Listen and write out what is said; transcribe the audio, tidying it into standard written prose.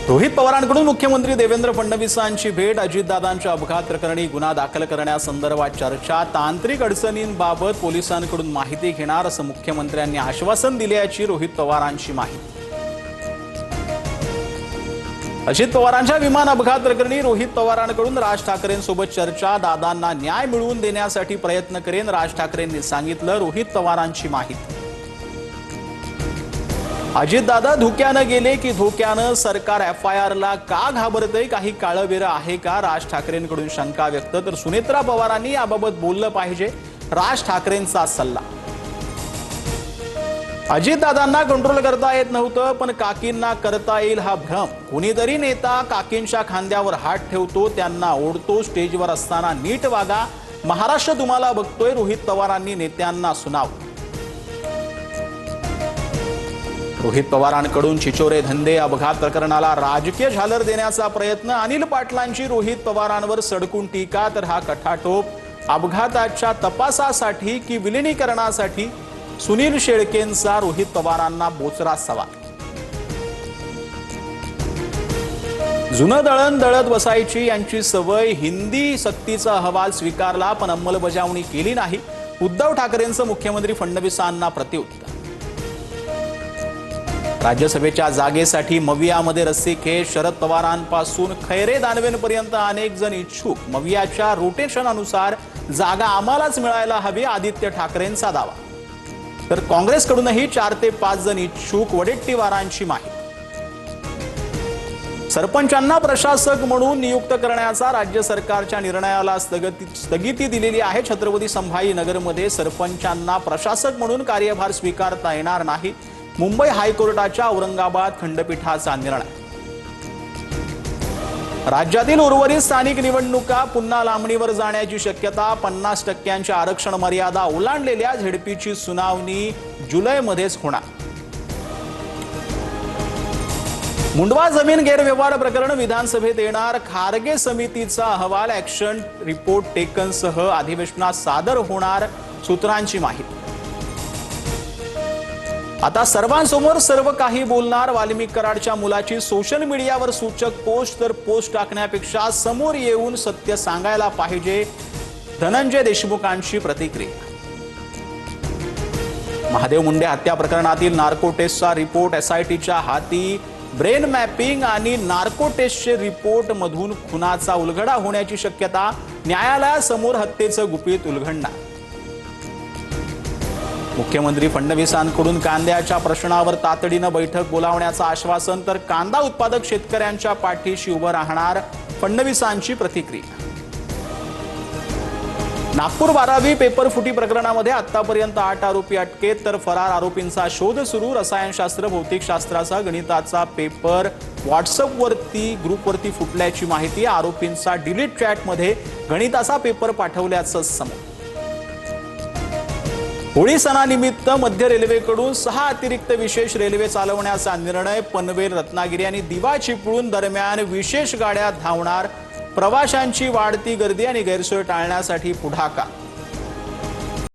रोहित पवारांकडून मुख्यमंत्री देवेंद्र फडणवीसांची भेट, अजितदादांच्या अपघात प्रकरणी गुन्हा दाखल करण्यासंदर्भात चर्चा, तांत्रिक अडचणींबाबत पोलिसांकडून माहिती घेणार असं मुख्यमंत्र्यांनी आश्वासन दिल्याची रोहित पवारांची माहिती। अजित पवारांच्या विमान अपघात प्रकरणी रोहित पवारांकडून राज ठाकरेंसोबत चर्चा, दादांना न्याय मिळवून देण्यासाठी प्रयत्न करेन, राज ठाकरेंनी सांगितलं। रोहित पवारांची माहिती। अजितदादा धोक्यानं गेले की धोक्यानं सरकार FIRला का घाबरतंय, काही काळवेर आहे का, राज ठाकरेंकडून शंका व्यक्त। तर सुनेत्रा पवारांनी याबाबत बोललं पाहिजे, राज ठाकरेंचा सल्ला। अजितदादांना कंट्रोल करता येत नव्हतं, पण काकींना करता येईल हा भ्रम। कोणीतरी नेता काकींच्या खांद्यावर हात ठेवतो, त्यांना ओढतो। स्टेजवर असताना नीट वागा, महाराष्ट्र तुम्हाला बघतोय, रोहित पवारांनी नेत्यांना सुनावलं। रोहित पवारांकडून चिचोरे धंदे अपघात प्रकरणाला राजकीय झालर देण्याचा प्रयत्न, अनिल पाटलांची रोहित पवारांवर सडकून टीका। तर हा कटाटोप अपघाताच्या तपासासाठी की विलिनीकरणासाठी, सुनील शेळकेंचा रोहित पवारांना बोचरा सवाल। जुनं दळण दळत बसायची यांची सवय, हिंदी सक्तीचा अहवाल स्वीकारला पण अंमलबजावणी केली नाही, उद्धव ठाकरेंचं मुख्यमंत्री फडणवीसांना प्रत्युत्तर। राज्यसभेच्या जागेसाठी मवियामध्ये रस्सीखेच, शरद पवारांपासून खैरे दानवेंपर्यंत अनेक जण इच्छुक। मवियाच्या रोटेशननुसार जागा आम्हालाच मिळायला हवी, आदित्य ठाकरेंचा दावा। तर काँग्रेसकडूनही 4 ते 5 जण इच्छुक, वडेट्टीवारांची माहिती। सरपंचांना प्रशासक म्हणून नियुक्त करण्याचा राज्य सरकारच्या निर्णयाला स्थगिती दिलेली आहे। छत्रपती संभाजीनगरमध्ये सरपंचांना प्रशासक म्हणून कार्यभार स्वीकारता येणार नाही, मुंबई हायकोर्टाच्या औरंगाबाद खंडपीठाचा निर्णय। राज्यातील उर्वरित स्थानिक निवडणुका पुन्हा लांबणीवर जाण्याची शक्यता, 50% आरक्षण मर्यादा ओलांडलेल्या झेडपीची सुनावणी जुलैमध्येच होणार। मुंडवा जमीन गैरव्यवहार प्रकरण विधानसभेत येणार, खारगे समितीचा अहवाल ऍक्शन रिपोर्ट टेकनसह अधिवेशनात सादर होणार, सूत्रांची माहिती। आता सर्वांसमोर सर्व काही बोलणार, वाल्मिक कराडच्या मुलाची सोशल मीडियावर सूचक पोस्ट, तर पोस्ट टाकण्यापेक्षा समोर येऊन सत्य सांगायला पाहिजे, धनंजय देशमुखांची प्रतिक्रिया। महादेव मुंडे हत्या प्रकरणातील नार्को टेस्टचा रिपोर्ट SITच्या हाती, ब्रेन मॅपिंग आणि नार्को टेस्टचे रिपोर्ट मधून खुनाचा उलगडा होण्याची शक्यता, न्यायालयासमोर हत्येचं गुपित उलगडणार। मुख्यमंत्री फडणवीसांकडून कांद्याच्या प्रश्नावर तातडीनं बैठक बोलावण्याचं आश्वासन, तर कांदा उत्पादक शेतकऱ्यांच्या पाठीशी उभं राहणार, फडणवीसांची प्रतिक्रिया। नागपूर 12वी पेपर फुटी प्रकरणामध्ये आतापर्यंत 8 आरोपी अटकेत, तर फरार आरोपींचा शोध सुरू। रसायनशास्त्र, भौतिकशास्त्राचा गणिताचा पेपर व्हॉट्सअपवरती ग्रुपवरती फुटल्याची माहिती, आरोपींचा डिलीट चॅटमध्ये गणिताचा पेपर पाठवल्याचं समोर। होळी सणानिमित्त मध्य रेल्वेकडून 6 अतिरिक्त विशेष रेल्वे चालवण्याचा निर्णय, पनवेल, रत्नागिरी आणि दिवा चिपळूण दरम्यान विशेष गाड्या धावणार, प्रवाशांची वाढती गर्दी आणि गैरसोय टाळण्यासाठी पुढाकार।